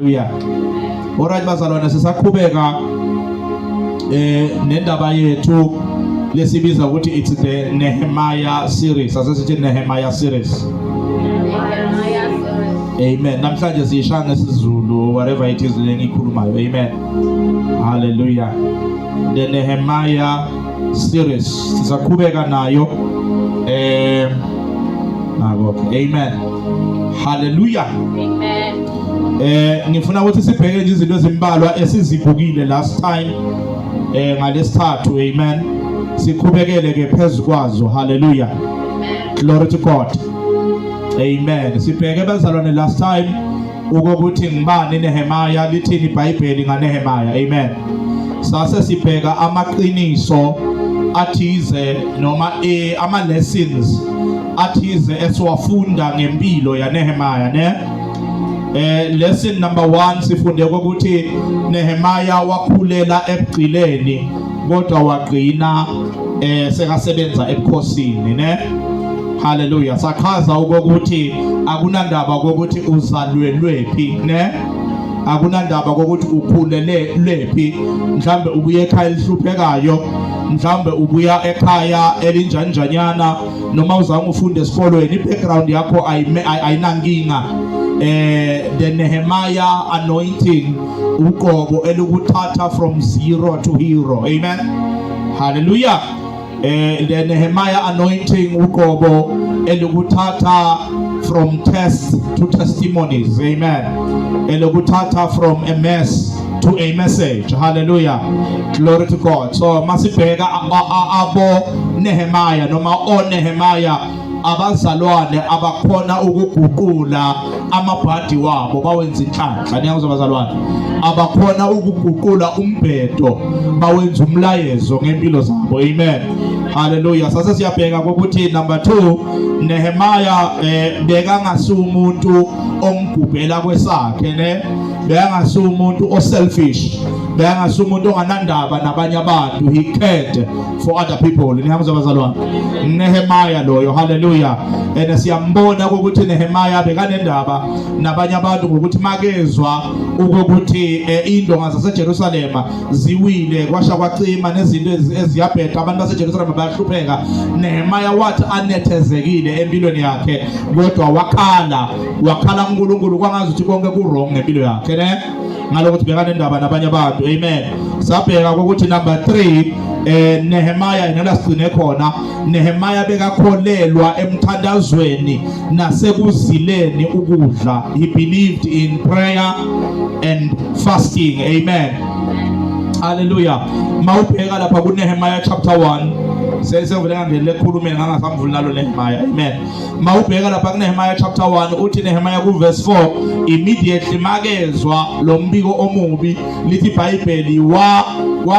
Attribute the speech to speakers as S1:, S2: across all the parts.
S1: Hallelujah. Alright bazalwane, sisaqhubeka nendaba yethu lesibiza ukuthi it's the Nehemiah series. Asesithi Nehemiah series. Amen. Namhlanje siyishaya ngesizulu whatever it is lengikhulumayo. Amen. Hallelujah. The Nehemiah series. Sisaqhubeka nayo. Amen. Hallelujah.
S2: Amen.
S1: Ngifuna ukuthi sibheke nje izinto ezimbalwa esizibukile last time ngalesithathu. Amen. Siqhubekele ke phezukwazo. Hallelujah. Glory to God. Amen. Sibheke bazalwane last time ukuthi ngibani Nehemiah, lithini iBhayibheli ngaNehemiah. Amen. Sase sibheka amaqiniso athize noma ama lessons athize esiwafunda ngempilo yaNehemiah ne. Lesson number 1 sifunde ukuthi Nehemiah wakhulela ebugqileni kodwa wagcina sekasebenza ebukhosini ne. Hallelujah. Sachaza ukuthi akunandaba ukuthi uzalwelwephi ne. Akunandaba ukuthi ukhulele lephi, mhlambe ubuye ekhaya elihluphekayo, mhlambe ubuya ekhaya elinjanjanyana, noma uzange ufunde esikolweni ibackground yakho ayinankinga. The Nehemiah anointing uqobo elukuthatha from zero to hero. Amen. Hallelujah. The Nehemiah anointing uqobo elukuthatha from tests to testimonies. Amen. Elukuthatha from a mess to a message. Hallelujah. Glory to God. So masibheka abo Nehemiah noma o Nehemiah abazalwane abakhona ukuguqula amabhadi wabo bawenza inhlanhla. Niyangizwa bazalwane, abakhona ukuguqula umbhedo bawenza umlayezo ngempilo zabo. Amen. Hallelujah. Sase siyabheka ukuthi number 2 Nehemiah bekangasumuntu ongubhela kwesakhe ne. Bekangasumuntu o selfish, bekangasumuntu onganandaba nabanye abantu. He cared for other people. Niyangizwa bazalwane, Nehemiah loyo. Hallelujah. Siyambona ukuthi Nehemiah bekanendaba nabanye abantu ngokuthi makezwa ukuthi indonga zaseJerusalem ziwile kwasha kwacima nezinto eziyabheda abantu baseJerusalem bayahlupheka. Nehemiah wathi anethezekile empilweni yakhe kodwa wakhala uNkulunkulu kwangazuthi konke ku wrong ngempilo yakhe ne, ngalokuthi bekanendaba nabanye abantu. Amen. Sabheka ukuthi number 3 Nehemiah inasigcine khona. Nehemiah bekakholelwa emthandazweni nasekuzileni ukudla. He believed in prayer and fasting. Amen. Hallelujah. Mawubheka lapha ku Nehemiah chapter 1 sesevele ngangele khulumeni ngangasamvuli nalo Nehemiah. Amen. Mawubheka lapha ku Nehemiah chapter 1 uthi Nehemiah ku verse 4 immediately makezwa lo mbiko omubi lithi iBhayibheli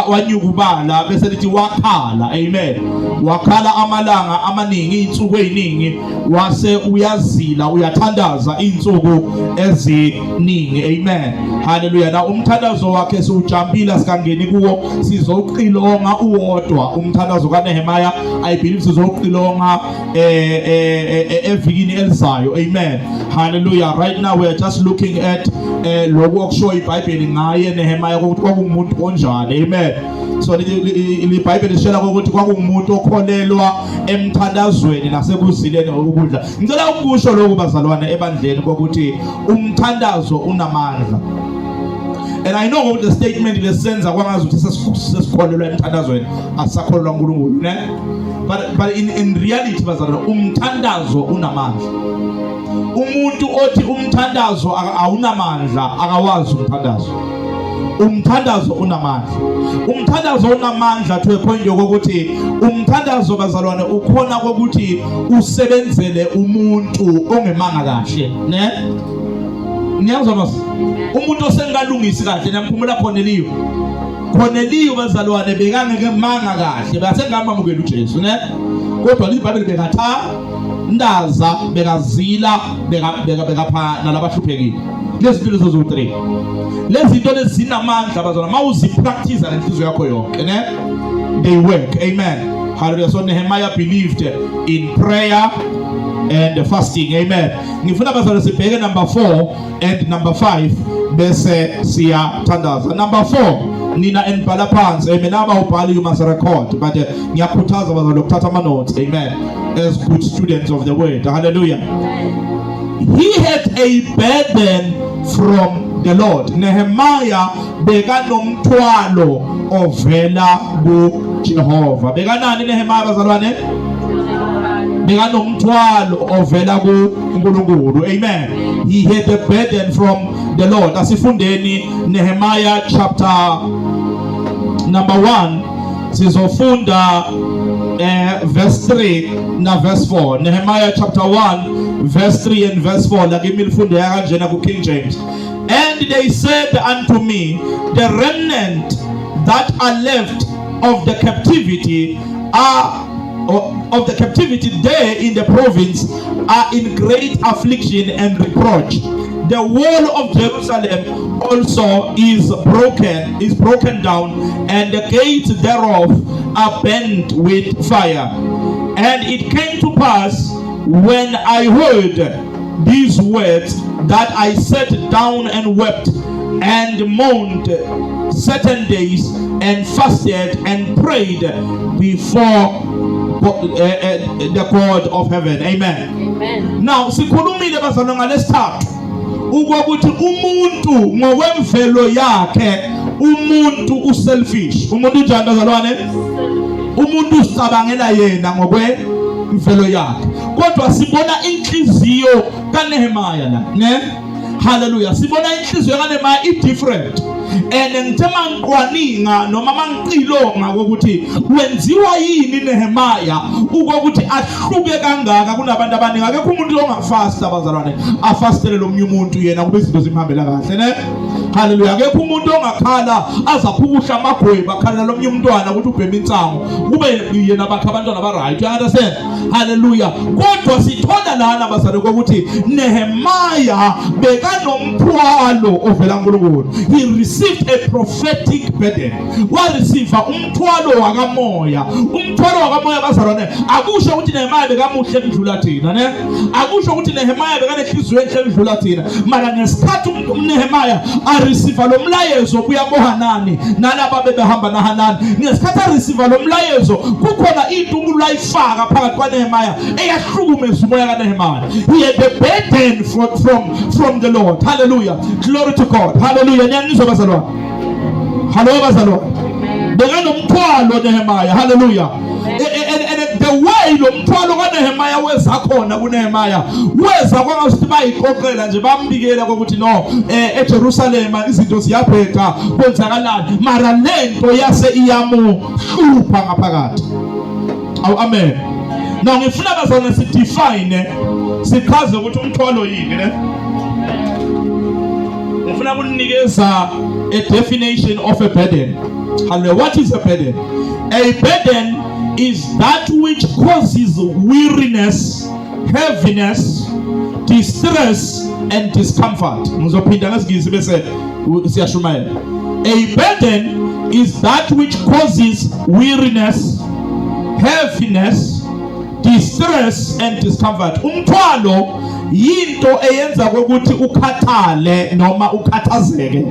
S1: wanyukubala bese lithi wakhala. Amen. Wakhala amalanga amaningi, insuku eziningi, wase uyazila uyathandaza insuku eziningi. Amen. Hallelujah. Na umthandazo wakhe siujampila sikangeni kuwo, sizoqilonga uwodwa umthandazo kaNehemiah. I believe sizoqilonga evikini elizayo. Amen. Hallelujah. Right now we are just looking at lokho okusho iBhayibheli ngaye Nehemiah ukuthi kwakungumuntu onjani. Amen. So iBhayibheli lishela ukuthi kwakungumuntu okholelwa emthandazweni nasekuzileni ukudla. Ngicela ukusho lokho bazalwane ebandleni ukuthi umthandazo unamandla. And I know the statement lesenza kwangazuthi sesikholelwa emthandazweni asakholelwa uNkulunkulu ne. But in reality bazalwane umthandazo unamandla. Umuntu othi umthandazo awunamandla akawazi umthandazo. Umthandazo unamandla. Umthandazo unamandla to a point yokuthi umthandazo bazalwane ukhona ukuthi usebenzele umuntu ongemanga kahle ne. Niyangizwa mase umuntu osengalungisi kahle. Namkhumula Corneliyo bazalwane bekangeke manga kahle, basengamamukela uJesu ne. Kodwa iBhayibheli bekathandaza, bekazila, bekaphana labahluphekile. Lezi zinto lezo zo3 lezi zinto lezi zinamandla bazalwane mawuzipractice ngenhliziyo yakho yonke ne, they work. Amen. Hallelujah. So Nehemiah believed in prayer and fasting. Amen. Ngifuna bazalwane sibheke number 4 and number 5 bese siyathandaza. Number 4 nina enibhala phansi. Amen. Aba ubhali you must record, but ngiyakhuthaza bazalwane ukuthatha ama notes. Amen. As good students of the word. Hallelujah. He had a burden from the Lord. Nehemiah bekanomthwalo ovela kuJehova. Bekanani Nehemiah bazalwane? Bekanomthwalo ovela kuNkulunkulu. Amen. He had a burden from the Lord. Asifundeni Nehemiah chapter number 1 sizofunda verse 3 na verse 4. Nehemiah chapter 1 verse 3 and verse 4. La give me lifunde kanjena ku King James. And they said unto me, the remnant that are left of the captivity there in the province are in great affliction and reproach. The wall of Jerusalem also is broken down, and the gates thereof are burnt with fire. And it came to pass, when I heard these words, that I sat down and wept and mourned certain days and fasted and prayed before the God of heaven. Amen. Amen. Now sikhulumile bazalwane ngalesithathu ukuthi umuntu ngokwemvelo yakhe umuntu uselfish. Umuntu njani bazalwane? Umuntu usicabangela yena ngokwemvelo yakhe. Kodwa sibona inhliziyo kaNehemiah la, ne? Hallelujah. Sibona inhliziyo kaNehemiah i different. And ngithema ngiqwaninga noma mangiqilonga ukuthi wenziwa yini Nehemiah ukuthi ahluke kangaka kunabantu abaningi. Akekho umuntu ongafasta bazalwane afastele lo munye umuntu yena kube izinto zimhambela kahle, ne? Hallelujah. Akekho umuntu ongakhala azaphukusha amagweba akhala lo munye umntwana ukuthi ubhema insango kube yena bakha abantwana ba right. You understand? Hallelujah. Kodwa sithola lana bazalwane ukuthi Nehemiah bekanomthwalo ovela kuNkulunkulu. He received a prophetic burden. Wa receive umthwalo wakamoya. Umthwalo wakamoya bazalwane akusho ukuthi Nehemiah bekamuhle ukudlula thina, ne? Akusho ukuthi Nehemiah bekanehliziyo enhle ukudlula thina. Mara ngesikhathi Nehemiah a receive lo mlayezo kuya koHanani nalaba bebehamba naHanani, ngesikhathi a receive lo mlayezo kukhona into ulayifaka phakathi kwaNehemiah eyahlukumeza umoya kaNehemiah. He had a burden from the Lord. Hallelujah. Glory to God. Hallelujah. Nyanizwa bazalwane. Hello bazalwane. Bekanomthwalo Nehemiah. Hallelujah. And the way lo mthwalo kaNehemiah weza khona kuNehemiah weza kwangasithi bayiqoqela nje bambikela ukuthi no eJerusalem izinto ziyabheka kwenzakalani, mara lento yase iyamuhlupha ngaphakathi. Awu amen. Now ngifuna bazalwane si define sichaze ukuthi umthwalo yini, ne? Ngifuna ukunikeza a definition of a burden. Hallelujah. What is a burden? A burden is that which causes weariness, heaviness, distress and discomfort. A burden is that which causes weariness, heaviness, distress and discomfort. Umthwalo yinto eyenza ukuthi ukhathale noma ukhathazeke.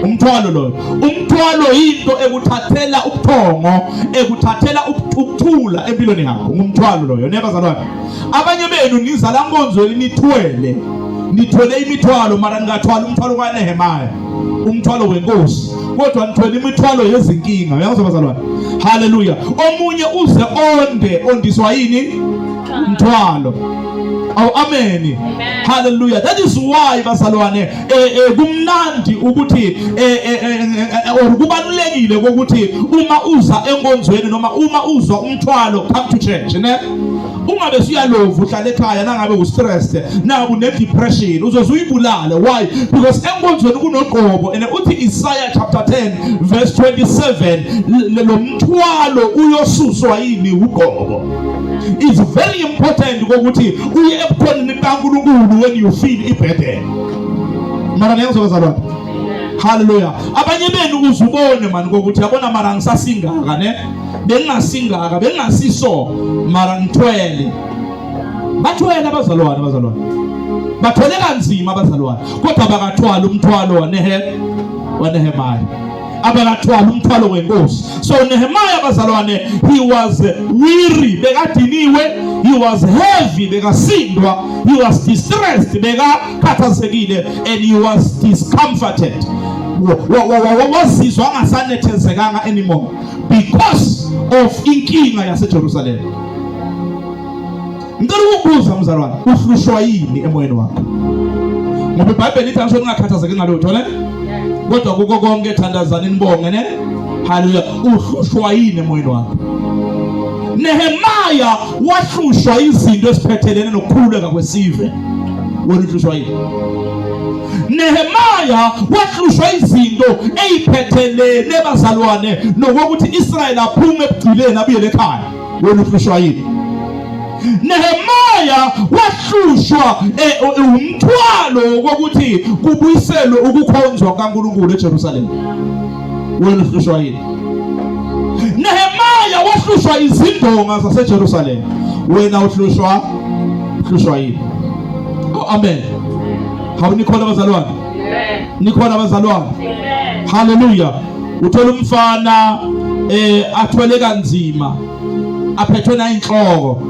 S1: Umthwalo lo, umthwalo yinto ekuthathela ubuthongo, ekuthathela ukuthula empilweni yakho. Umthwalo loyo nebazalwane. Abanye benu nizala nkonzweni nithwele imithwalo mara ningathwala umthwalo kaNehemiah, umthwalo wenkosi, kodwa nithwele imithwalo yezinkinga. Uyangizwa bazalwane? Hallelujah. Omunye uze ondiswa yini? Mthwalo. Oh, amen. Hallelujah. That is why bazalwane kumnandi ukuthi kubalulekile ukuthi uma uza enkonzweni noma uma uzwa umthwalo come to church, ne? Ungabe siyalova uhlala ekhaya nangabe u-stressed nabe une-depression uzozuyibulala. Why? Because enkonzweni kunoqobo. And uthi Isaiah chapter 10 verse 27 lo mthwalo uyosuswa yini uqobo. It's very important ukuthi uye ebukhoneni kaNkulunkulu when you feel i-burden. Mara ngiyazo bazalwane. Hallelujah. Abanye benu uzubone mani ukuthi yabona mara ngisasingaka, ne? Bengingasingaka, bengingasiso mara ngithwele. bathwele abazalwane bathwele kanzima abazalwane kodwa bakathwala umthwalo waNehemiah abakathwala umthwalo wenkosi. So Nehemiah abazalwane, he was weary, bekadiniwe, he was heavy, bekasindwa, he was distressed, bekakhathazekile, and he was discomforted. Wazizwa angasanethezekanga anymore because of inkinga yaseJerusalem. Ngicela ukubuza mzalwane, uhlushwa yini emoyeni wakho? Ngoba iBhayibheli lithi angisho ungakhathazeki ngalutho ne? Kodwa kuko konke thandazani nibonge ne? Haleluya. Uhlushwa yini emoyeni wakho? Nehemiah wahlushwa izinto eziphethelene nokukhuleka kwesive. Wena uhlushwa yini? Nehemiah wahlushwa izinto eziphethelene bazalwane nokuthi Israel aphume ebugcileni abuyele ekhaya. Wena uhlushwa yini? Nehemiah wahlushwa umthwalo wokuthi kubuyiselwe ukukhonzwa kaNkulunkulu eJerusalem. Wena uhlushwa yini? Nehemiah wahlushwa izindonga zaseJerusalem. Wena uhlushwa yini? Oh, amen. Hawu nikhona abazalwane? Nikhona abazalwane? Hallelujah. Uthola umfana athwele kanzima, aphethwe na inhloko.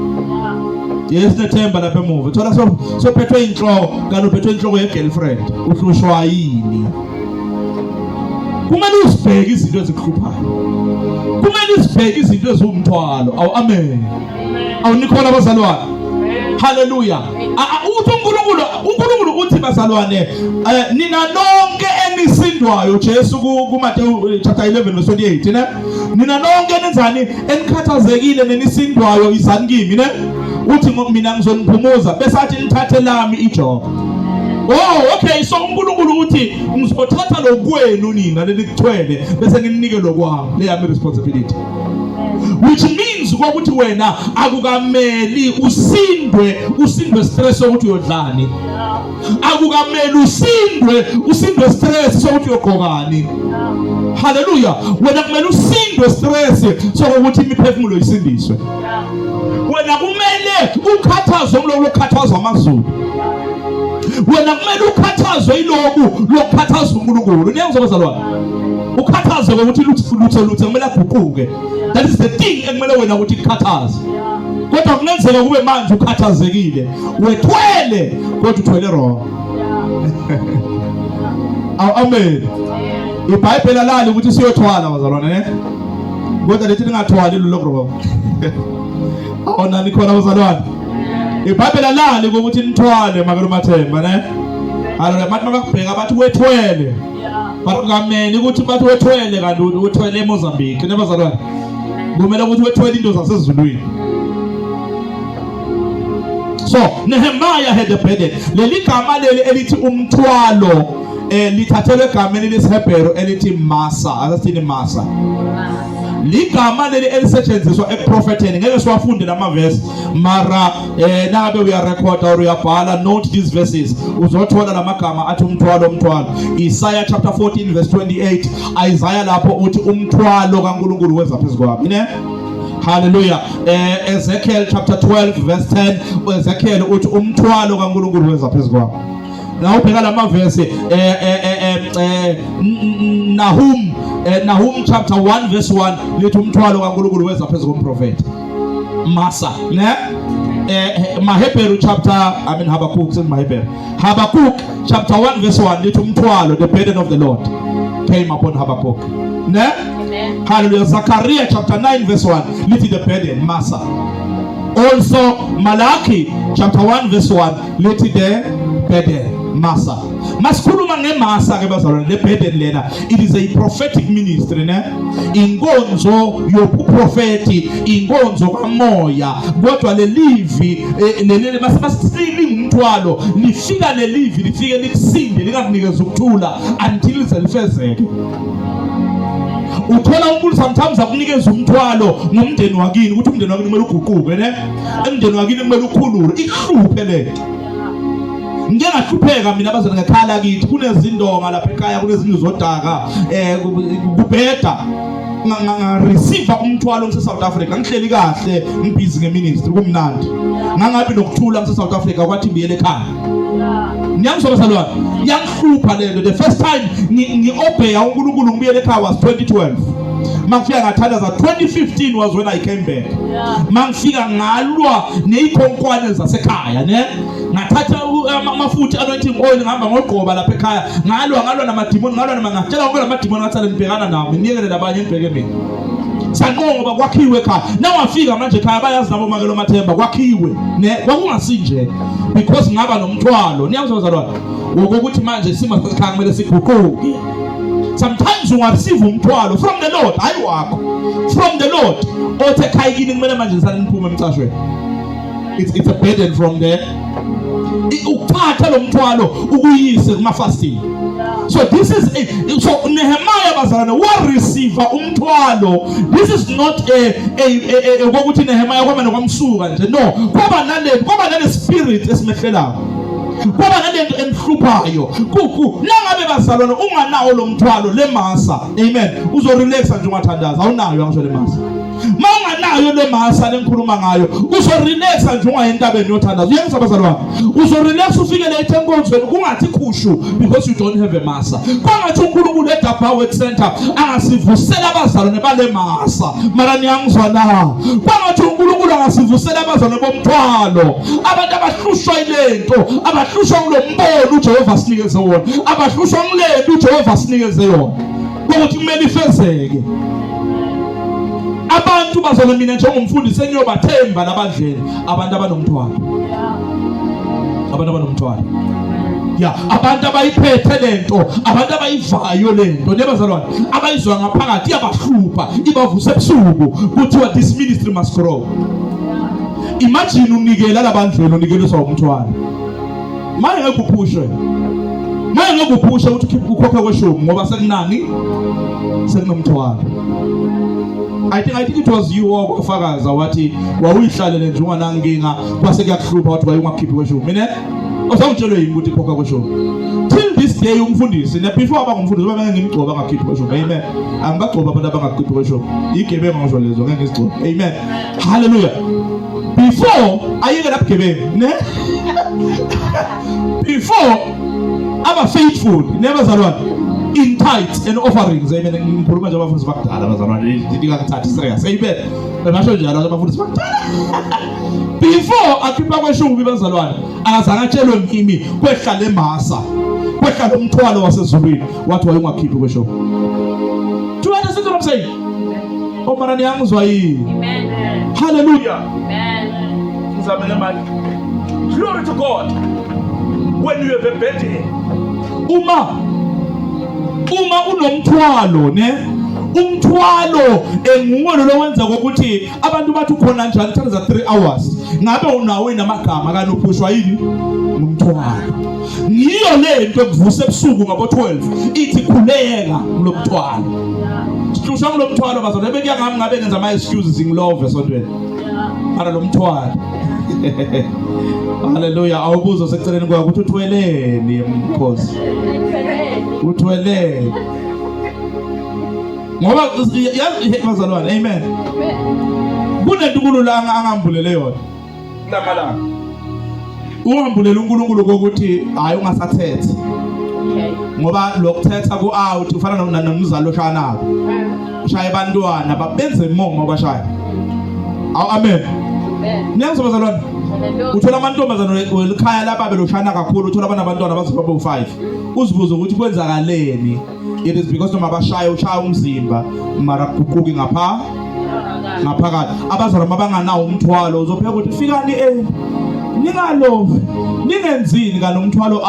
S1: Yes, nethemba lapha emuva. Thola so phethwe inhloko, kanti uphethwe inhloko ye-girlfriend. Uhlushwa yini? Kumele usibheke izinto ezikuhluphayo. Kumele usibheke izinto eziwumthwalo. Awu amen. Awu nikhona abazalwane? Hallelujah. Uthi uNkulunkulu uthi bazalwane, nina lonke enisindwayo, Jesu kuMateyu chapter 11 verse 28 ne? Nina lonke nenzani enikhathazekile nenisindwayo izani kimi ne? Uthi mina ngizoniphumuza bese athi nithathe lami ijoka. Oh, okay, so uNkulunkulu uthi ngizothatha lokwenu nina lelikuthwele bese nginike lokwami, le yami responsibility. Which means ukuthi wena akukameli usindwe stress ukuthi uyodlani. Akukameli usindwe stress sokuthi uyogqokani. Hallelujah. Wena kumele usindwe stress sokuthi imiphefumulo isindiswe. Wena kumele ukhathazwe lokukhathazwa amazulu. Wena kumele ukhathazwe lokukhathazwa uNkulunkulu. Niyangizwa bazalwane? Ukhathazwe ukuthi luthe kumele aguquke. That is the thing ekumele wena ukuthi ikhathaze. Kodwa kungenzeka kube manje ukhathazekile, wethwele kodwa uthwele wrong. Amen. iBhayibheli alali ukuthi siyothwala bazalwane ne? Kodwa lethi ningathwali lokho. Awona nikhona bazalwane? iBhayibheli alali ukuthi nithwale makelo mathemba ne? Haleluya. Mathi makubheka bathi wethwele. Bakameni ukuthi bathi wethwele kanti wethwele eMozambique ne bazalwane? Kumele ukuthi wethwele into zasezulwini. So Nehemiah had a burden. Leli gama leli elithi umthwalo lithathelwe egameni lesihebheru elithi masa. Asithini masa? Ligama leli elisetshenziswa ekuprofetheni. Ngeke siwafunde lamaverse mara nabe uyarecorda or uyabhala, note these verses. Uzothola lamagama athi umthwalo. Isaiah chapter 14 verse 28. Isaiah lapho uthi umthwalo kaNkulunkulu weza phezu kwami ne? Hallelujah. Ezekiel chapter 12 verse 10. Ezekiel uthi umthwalo kaNkulunkulu weza phezu kwami. Now ubheka lamaverse Nahum chapter 1 verse 1 lithi umthwalo kaNkulunkulu weza phezu komprofeti masa ne? Habakkuk chapter 1 verse 1 lithi umthwalo, the burden of the Lord came upon Habakkuk ne? Amen. Hallelujah. Zechariah chapter 9 verse 1 lithi the burden masa. Also Malachi chapter 1 verse 1 lithi the burden masa. Masikhuluma ngemasa ke bazalwane, le burden lena, it is a prophetic ministry ne? Inkonzo yobuprofeti, inkonzo kamoya. Kodwa lelivi masingumthwalo lifika lelivi lifike likusinde lingakunikeza ukuthula until selifezeke. Uthola uNkulunkulu sometimes akunikeza umthwalo ngomndeni wakini ukuthi umndeni wakini kumele uguquke ne? Umndeni wakini kumele ukhulule ihluphe le. Ngeke ngahlupheka mina abazali ngekhala kithi kunezindonga lapha ekhaya, kunezindlu zodaka kubheda receive umthwalo ngise South Africa ngihleli kahle ngibhizi ngeministry kumnandi ngangabi nokuthula ngise South Africa kwathi ngiyele ekhaya niyangizwa bazalwane yangihlupha lento the first time ngiobey uNkulunkulu ngibuyele ekhaya was 2012 mangifika ngathandaza 2015 was when I came back mangifika ngalwa nezikhonkwane zasekhaya ne ngathatha amafutha anointing oil ngihamba ngogqoba lapha ekhaya ngalwa namadimoni ngalwa namangatshela konke lamadimoni ngathana nibhekana nami niyekele labanye nibheke mina sanqoba kwakhiwe ekhaya nawafika manje ekhaya bayazi nabo makelo mathemba kwakhiwe ne kwakungasinje because ngaba nomthwalo niyangizwa bazalwane ukuthi manje isimo sekhaya kumele siguquke. Sometimes you receive umthwalo from the Lord hayi wakho from the Lord othe khayini kumele manje nisale niphume emcashweni it's a burden from there ukuthatha lo mthwalo ukuyise kuma fasting. So this is so Nehemiah bazalwane wa receive umthwalo. This is not ukuthi Nehemiah kwaba nokwamsuka nje no kwaba nale spirit esimehlelayo kwaba nalento emhluphayo nangabe bazalwane unganawo lo mthwalo le masa amen uzorelaxa nje ungathandaza awunayo ngisho le masa mawunganayo le masa lengikhuluma ngayo uzorelaxa nje ungayentabeni yothandaza uyangizwa bazalwane uzorelaxa ufikele ethenkonzweni kungathi khushu because you don't have a masa kwangathi uNkulunkulu eDaba Work Center angasivusela abazalwane bale masa mara niyangizwa na kwangathi uNkulunkulu angasivusela abazalwane bomthwalo abantu abahlushwa ilento abahlushwa ngilombono uJehova sinikeze wona abahlushwa ngilento uJehova sinikeze yona ukuthi kumele ifezeke. Abantu bazalwane mina njengomfundisi engiyobathemba labadleni abantu abanomthwalo abantu abayiphethe lento abantu abayivayo lento nebazalwane abayizwa ngaphakathi yabahlupha ibavuse ebusuku kuthiwa this ministry must grow. Imagine unikela labandleni unikeliswa umthwalo maye ngekuphushe ukuthi ukhokhe kweshumi ngoba sekunani sekunomthwalo. I think it was you ofakaza wathi wawuyihlalele nje unganankinga kwase kuyakuhlupha wathi wayungakhiphi kweshumi mina osawutshelwe yini ukuthi ikhokha kweshumi till this day umfundisi ne before abangumfundisi babe ngimgcoba ngakhiphi kweshumi amen angibagcoba abantu abangakhiphi kweshumi igebengu ngisho lezo ngeke ngizigcoba amen hallelujah before ayike lapha gebengu ne before aba faithful nebazalwane in tithes and offerings amen ngikhuluma nje abafundisi bakudala bazalwane ndikakuthatha serious amen basho njalo abafundisi bakudala before akhipha kweshumi bazalwane akazange atshelwe ngimi kwehla lemasa kwehla lomthwalo wasezulwini wathi wayungakhiphi kweshumi. Do you understand what I'm saying? Oh mara niyangizwa yini? Amen. Hallelujah. Amen. Ngizamele manje. Glory to God. When you have a burden uma unomthwalo ne umthwalo enguwe lo wenza ukuthi abantu bathi khona njalo thatha 3 hours ngabe unawo inamagama kanophushwa yini nomthwalo ngiyo lento ekuvuse ebusuku ngabo 12 ithi khuleka kulomthwalo sihlusha kulomthwalo bazona bekuya ngami ngabe ngenza ama excuses ngilove esontweni ara lo mthwalo. Hallelujah. Awubuzo sekuceleni kwakho ukuthi uthweleni mkhosi uthweleni ngoba yazi bazalwane amen kunento uNkulunkulu angambulele yona lamalanga ungambulela uNkulunkulu ukuthi hayi ungasathethe ngoba lokuthetha ku-out ufana nomzalo oshayanayo ushaya abantwana babenze imongo bashaya amen niyangizwa bazalwane uthola amantombazane welikhaya lapha beloshana kakhulu uthola abantwana abazibaba u5 uzibuza ukuthi kwenzakaleni. It is because noma bashaya ushaya umzimba mara kuquki ngaphakathi abazalwane abanganawo umthwalo uzopheka ukuthi fikani ningalove ningenzini kanomthwalo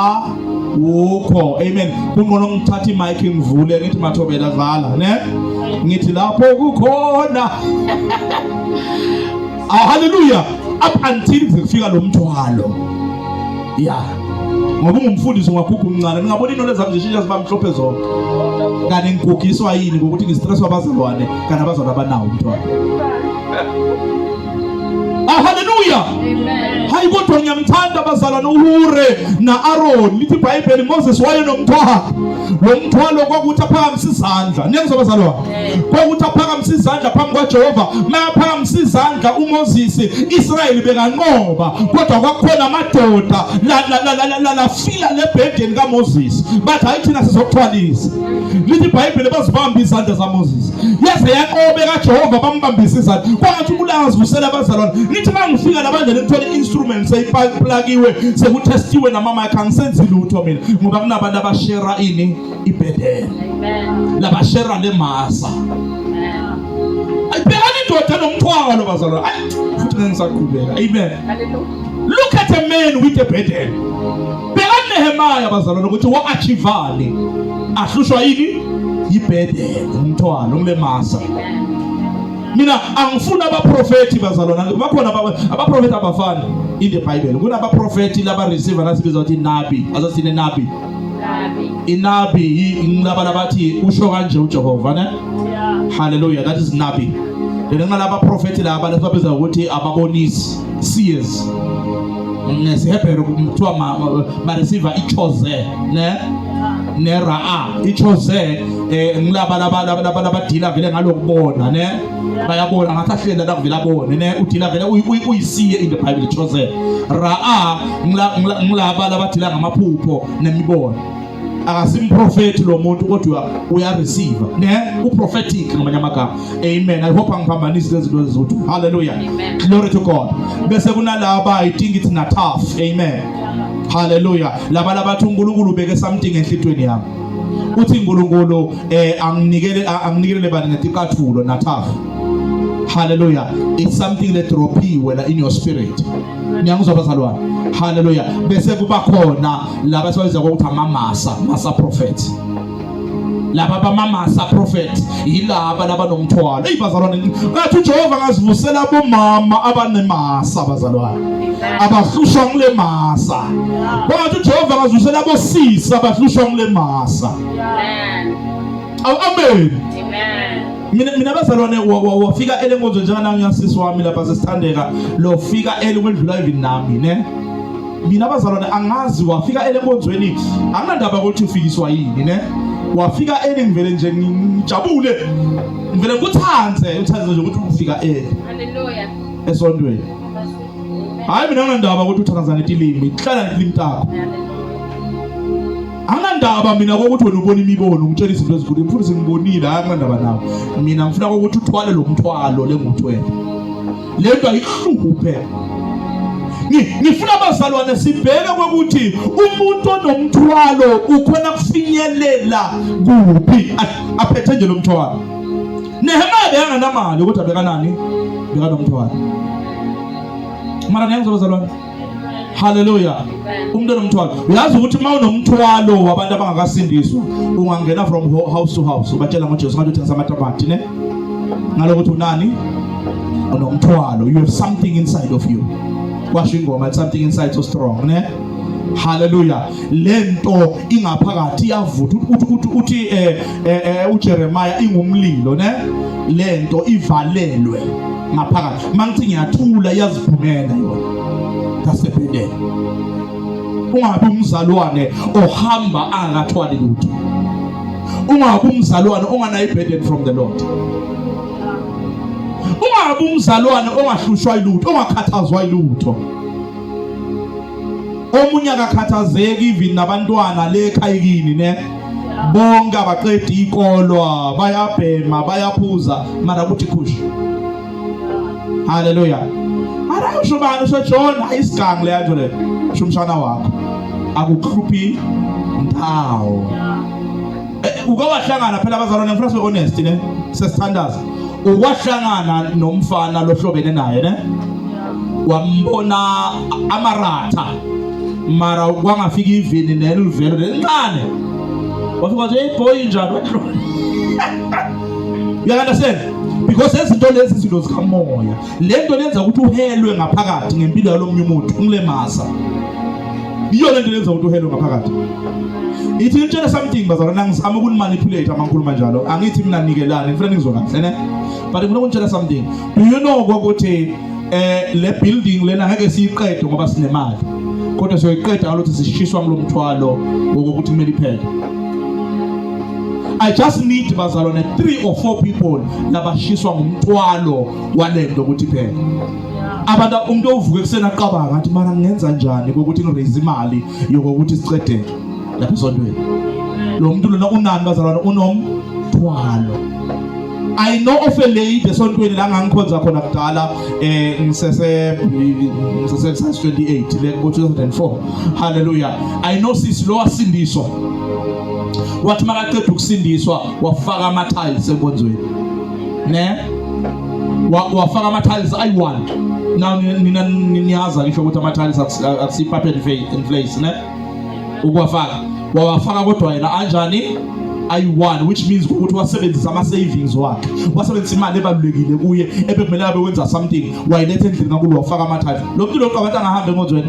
S1: wokho amen kungcono ngithatha imic ngivule ngithi Mathobela dlala ne ngithi lapho kukhona hallelujah up until kufika lo mthwalo ngoba ungumfundisi ungakhupha umncane ngingabona into lezami zishintsha ziba mhlophe zonke kanti ngigugiswa yini ngokuthi ngistresswa abazalwane kanti abazalwane abanawo umthwalo. Hallelujah.
S2: Amen.
S1: Hayi kodwa ngiyamthanda abazalwane uHure na-Aaron. Lithi iBhayibheli Moses wayenomthwalo. Lo mthwalo kwakuthi aphakamise izandla. Niyangizwa abazalwane? Kwakuthi aphakamise izandla phambi kwaJehova. Mayaphakamise izandla uMoses Israyeli bekanqoba. Kodwa kwakukhona amadoda la fila lebhedeni kaMoses. Bathi hayi thina sizokuthwalisa. Lithi iBhayibheli bazibamba izandla zaMoses. Yaze yanqobe kaJehova bambambisa izandla. Kwangathi ukulanga zivusela abazalwane. Nithi mangifika labanje ngithole instruments eyiplagiwe sekutestiwe namama akhangisenzi lutho mina ngoba kunabantu abashare ini ibhedeni.
S2: Amen.
S1: Labashare lemasa. Ayibhekani indoda nomthwalo bazalwane. Futhi ngisaqhubeka. Amen.
S2: Hallelujah.
S1: Look at a man with a burden. Bhekani Nehemiah bazalwane ukuthi wa-achivani ahlushwa yini yibhedeni umthwalo ngilemasa. Mina angifuna abaprofeti bazalwane. Bakhona abaprofeti abafana in the Bible. Kunabaprofeti laba receiver nasibiza ukuthi nabi. Azasine nabi. Inabi ngilaba bathi usho kanje uJehova ne? Hallelujah. That is nabi. Ngalaba prophet laba lesabiza ukuthi ababonisi seers. Ngesihebheru kuthiwa ma receiver ichoze ne raa ichoze ngilaba labadila vele ngalokubona ne bayabona ngathi ahlela la kuvela bone ne udila vele uyisiye in the Bible ichoze raa ngilaba labadila ngamaphupho nemibono. Akasimprofeti lo muntu kodwa uya receive ne uprophetic ngamanye amagama. Amen. I hope angiphambanisi lezi zinto zizothu. Hallelujah.
S2: Amen.
S1: Glory to God. Bese kunalaba I think it's not tough. Amen. Hallelujah. Laba labathi uNkulunkulu ubeke something enhlitweni yami. Uthi uNkulunkulu anginikele bani ngetikathulo na tough. Hallelujah. It's something that dropiwe in your spirit. Niyangizwa bazalwane. Hallelujah. Bese kuba khona laba sibabiza ukuthi masa prophet. Laba bamamasa prophet yilaba laba nomthwalo. Hey bazalwane, ngathi uJehova ngazivusela bomama abanemasa bazalwane. Abahlushwa ngile masa. Ngathi uJehova ngazivusela bosisi abahlushwa ngile masa. Amen. Amen. Mina bazalwane wafika elenkonzo njengana ngiyasisi wami lapha sesithandeka lo fika kwendlula even nami ne. Mina bazalwane angazi wafika elenkonzweni anginandaba ukuthi ufikiswa yini ne. Wafika ngivele nje ngijabule ngivele nguthanze nje ukuthi ufika
S2: Hallelujah.
S1: Esontweni. Hayi mina nginandaba ukuthi uthandazana itilimi hlala itilimi takho. Anginandaba mina ukuthi wena ubona imibono ngitshela izinto ezikhulu futhi sengibonile anginandaba nawo. Mina ngifuna ukuthi uthwale lo mthwalo lenguthwele. Lento ayihluphe. Ngifuna abazalwane sibheke ukuthi umuntu onomthwalo ukhona kufinyelela kuphi aphethe nje lo mthwalo. Nehemiah beyanganamali ukuthi abeka nani? Beka nomthwalo. Mara niyangizwa abazalwane? Hallelujah. Umuntu onomthwalo. Uyazi ukuthi uma unomthwalo wabantu abangakasindiswa ungangena from house to house ubatshela ngoJesu ngathi uthengisa amatamati ne? Ngalokuthi unani? Unomthwalo. You have something inside of you. Washo ingoma, something inside so strong ne? Hallelujah. Lento ingaphakathi iyavutha uthi uJeremiah ingumlilo ne? Lento ivalelwe ngaphakathi. Mangithi ngiyathula iyaziphumela yona. Kasebedeni. Ungabi umzalwane ohamba angathwali lutho. Ungabi umzalwane onganayo burden from the Lord. Ungabi umzalwane ongahlushwa ilutho, ongakhathazwa ilutho. Omunye akakhathazeki even nabantwana lekhayikini ne. Bonke abaqeda ikolo, bayabhema, bayaphuza, mara kuthi khushi. Hallelujah. Ara usho bani usho John ayisigangi le yanto le. Shumshana wakho. Akukhuphi ndawo. Ukawahlangana phela abazalwane ngifuna sibe honest ne. Sesithandaza. Uwahlangana nomfana lohlobene naye ne. Wambona amaratha. Mara kwangafika ivini nelivelo lencane. Wafika nje boy njalo. You understand? Because ezinto lezi izinto zikamoya. Lento lenza ukuthi uhelwe ngaphakathi ngempilo yalomunye umuntu ngilemasa. Iyo lento lenza ukuthi uhelwe ngaphakathi. Ithi ngitshela something bazalwana ngizama ukunimanipulate amakhuluma njalo. Angithi mina nikelane ngifuna nizwe kahle ne. But ngifuna ukutshela something. Do you know ukuthi le building lena ngeke siyiqede ngoba sinemali kodwa siyoyiqeda ngalokuthi sishiswa ngilomthwalo wokuthi kumele iphele. I just need bazalwane 3 or 4 people labashiswa ngumthwalo walento ukuthi iphele. Abantu umuntu ovuka eksena aqabanga ngathi mana ngenza njani ukuthi ngiraise imali yokuthi siqede lapha esontweni. Lo muntu lona unani bazalwane unomthwalo. I know of a lady esontweni la ngangikhonza khona kudala ngisese 28 le 2004. Hallelujah. I know sis lo wasindiswa. Wathi makaqeda ukusindiswa wafaka ama tiles enkonzweni. Ne? Wafaka ama tiles ayi1. Now nina niyaza ngisho ukuthi ama tiles akusipapel in place, ne? Ukuwafaka. Wawafaka kodwa yena anjani? I1, which means ukuthi wasebenzisa ama savings wakhe. Wasebenzisa imali ebalulekile kuye ebekumele abe wenza something. Wayilethe endlini ngakulo wafaka ama tiles. Lo muntu lo qabantu angahambe enkonzweni.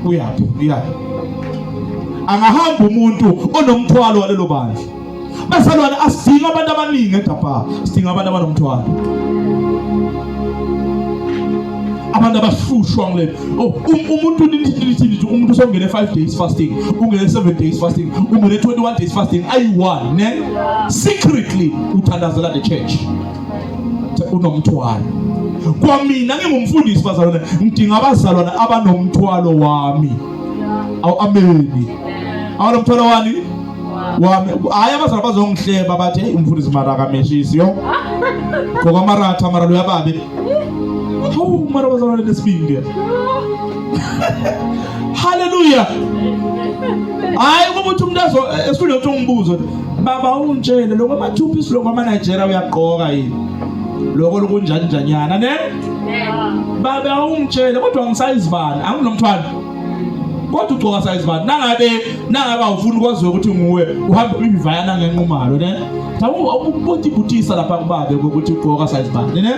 S1: Uyaphi? Angahamba umuntu onomthwalo walelo bandla. Basalwane asidinga abantu abaningi edapha. Sidinga abantu abanomthwalo. Abantu abahlushwa ngile. Umuntu usongene 5 days fasting, ungene 7 days fasting, ungene 21 days fasting, ayi1, ne? Secretly uthandazela the church. Unomthwalo. Kwa mina ngingumfundisi bazalwane, ngidinga abazalwane abanomthwalo wami. Amen. Awunomthwalo wani? Wami. Hayi abazalwane bazongihleba bathi hey umfundisi Maraka meshisi yo. Ngoba maratha mara lo yababe. Hawu mara bazalwane lesibinge. Hallelujah. Hayi ukuthi umuntu esifuna ukuthi ngimbuzo baba ungitshele lokho amathupisi lokho ama Nigeria uyaqoka yini? Lokho lokunjani njanyana ne? Baba ungitshele kodwa ngisayizibani anginomthwalo. Kodwa ugcoka size bani nangabe awufuni kwaziwe ukuthi nguwe uhamba uyivayana ngenqumalo ne ubuthi butisa lapha kubabe ukuthi ugcoka size bani ne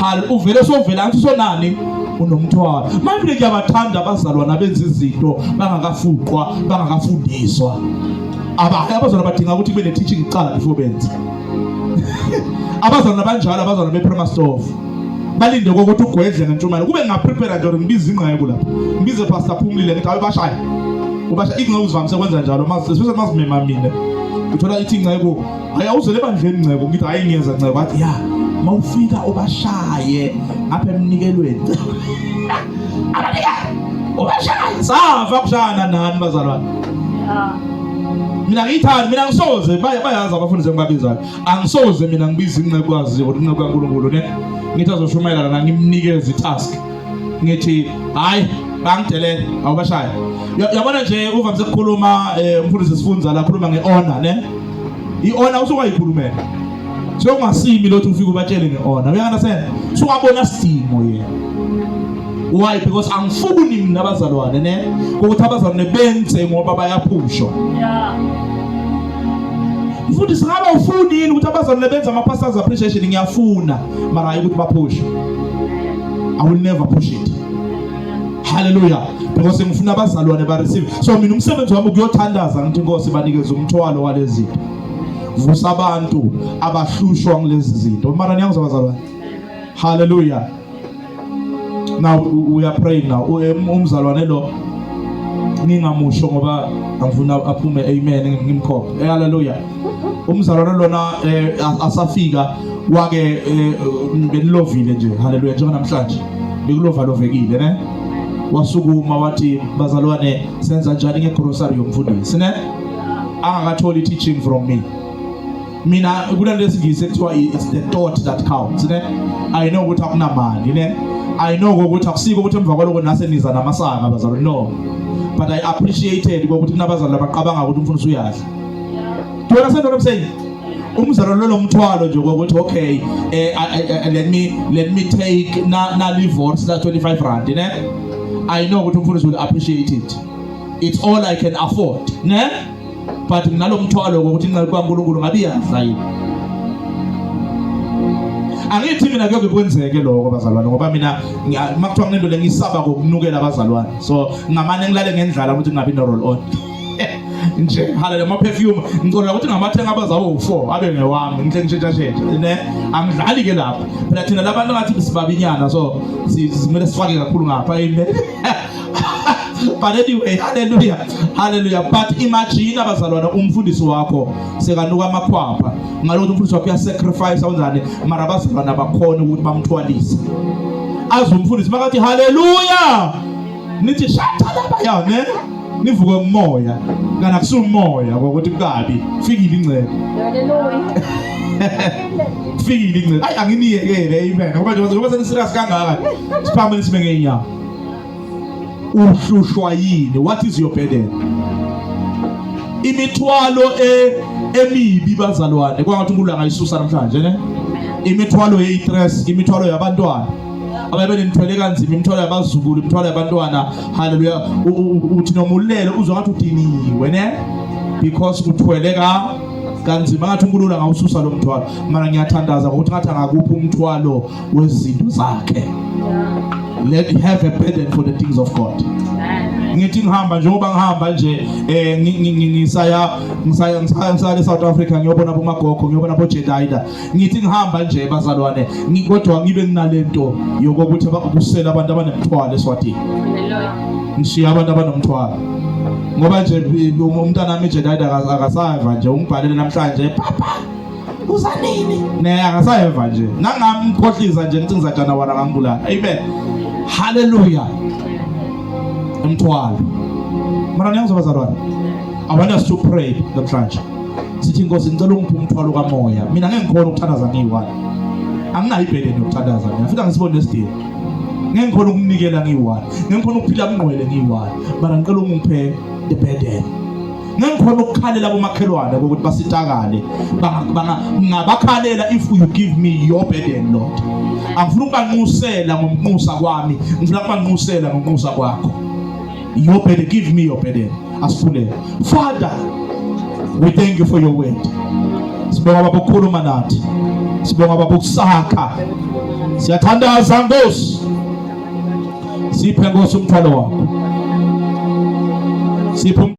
S1: hal uvele sovela anthi sonani unomthwalo manje ngiyabathanda abazalwana benza izinto bangakafuqwa bangakafundiswa abazalwana badinga ukuthi kube ne teaching icala before benze abazalwana banjalo abazalwana be-Prima Stove balinde ukuthi ugwedle ngentshumayelo kube ngaprepare nje ngibiza ingqayeko lapha ngibize pastor Phumlile ngithi ayi bashaya ubasha ingqayeko uzivamise kwenza njalo especially mazimema mina uthola ithi ingqayeko hayi awuzele bandleni ingqayeko ngithi hayi ngiyenza ingqayeko athi ya mawufika ubashaye apha emnikelweni ababika ubashaye safa kushana nani bazalwane mina ngiyithanda mina ngisoze bayazi abafundisi engibabizayo angisoze mina ngibiza ingqayeko kwazi ukuthi ingqayeko kaNkulunkulu ne ngithi azoshumayela la ngimnikeze itask ngithi hayi bangidelele awubashaya yabona nje uvamise ukukhuluma umfundisi Sifunza la khuluma ngeHonor ne iHonor usukayikhulumela so ungasimi lothi ufike ubatshele ngeHonor uyangasena sukabona sidingo yena why because angifuni mina abazalwane ne ukuthi abazalwane benze ngoba bayaphushwa mfundisi ngaba ufuni yini ukuthi abazalwane benze ama pastors appreciation ngiyafuna mara hayi ukuthi baphushe I will never push it. Hallelujah. Because ngifuna abazalwane ba receive. So mina umsebenzi wami ukuyothandaza ngithi Nkosi banikeze umthwalo walezi zinto. Vusa abantu abahlushwa ngilezi zinto. Mara niyangizwa abazalwane. Hallelujah. Now we are praying now. Umzalwane lo ningamusho ngoba angifuna aphume amen ngimkhophe. Hallelujah. Umzalwane lona asafika wake benilovile nje. Hallelujah. Njengoba namhlanje bekulova lovekile ne wasukuma wathi bazalwane senza njani ngegrocery yomfundisi ne angakatholi teaching from me mina kulento lesingisi ekuthiwa it's the thought that counts ne I know ukuthi akunamali ne I know ukuthi akusiko ukuthi emva kwaloko nase niza namasanga bazalwane no but I appreciated ukuthi nabazalwane baqabanga ukuthi umfundisi uyadla do you understand what I'm saying umzalwane lo mthwalo nje ukuthi okay let me take na divorce la 25 rand ne I know ukuthi umfundisi will appreciate it it's all I can afford ne but nalo mthwalo ukuthi incane kwaNkulunkulu ngabe iyadla yini angithi mina kuyoke kwenzeke lokho bazalwane ngoba mina makuthiwa kunento lengisaba ngokunukela abazalwane so ngamane ngilale ngendlala ukuthi ngingabi no roll on nje haleluya ama perfume ngicela ukuthi ngamathenga abazawo u4 abe ngewami ngihle ngitshentsha ne angidlali ke lapha phela thina labantu ngathi sibabinyana so simele sifake kakhulu ngapha amen. But anyway, hallelujah. But imagine abazalwana umfundisi wakho sekanuka amakhwapha ngalokho umfundisi wakho uyasacrifice awunjani mara abazalwana bakhona ukuthi bamthwalise. Azumfundisi makathi hallelujah. Nithi shatha lapha ya ne nivuke umoya kana kusumoya ukuthi kukabi fikile ingcebo.
S2: Hallelujah.
S1: Fikile ingcebo. Ay anginiyekele amen. Ngoba senisirious kangaka siphambe sibe ngeenyawo. Uhlushwa yini? What is your burden? Imithwalo emibi bazalwane kwangathi uNkulunkulu angayisusa namhlanje ne imithwalo yestress, imithwalo yabantwana ababe nithwele kanzima, imithwalo yabazukulu, imithwalo yabantwana. Hallelujah. Uthi noma ulele uzwa ngathi udiniwe ne because uthwele kanzima ngathi uNkulunkulu angawususa lo mthwalo. Mara ngiyathandaza ukuthi ngathi angakuphi umthwalo wezinto zakhe. Let me have a burden for the things of God. Ngithi ngihamba njengoba ngihamba nje ngisaya South Africa ngiyobona bomagogo ngiyobona boJedida. Ngithi ngihamba nje bazalwane kodwa ngibe nginalento yokuthi kusela abantu abanemthwalo eSwatini.
S2: Hallelujah.
S1: Ngishiya abantu abanomthwalo ngoba nje umntana wami eJedida akasava nje ungibhalele namhlanje papa uza nini ne akasava nje nangamkhohliza nje ngithi ngizajana wala ngambulala. Amen. Hallelujah. Umthwalo. Mara niyangizobazalwane. I want us to pray namhlanje. Sithi Nkosi ngicela ungiphe umthwalo kamoya. Mina ngeke ngikhona ukuthandaza ngiyi-one. Anginayo ibhedeni yokuthandaza mina. Futhi angisibone isidingo. Ngeke ngikhona ukunikela ngiyi-one. Ngeke ngikhona ukuphila umnqwele ngiyi-one. Mara ngicela ungiphe the burden. Ngeke ngikhona ukukhalela bomakhelwane ukuthi basitakale. Ngabakhalela if you give me your burden, Lord. Angifuna ukubanqusela ngomnqusa kwami, ngifuna ukubanqusela ngomnqusa kwakho. Your burden, give me your burden. Asifulele. Father, we thank you for your word. Sibonga baba ukukhuluma nathi. Sibonga baba ukusakha. Siyathandaza Nkosi. Siphe Nkosi umthwalo wakho. Siphe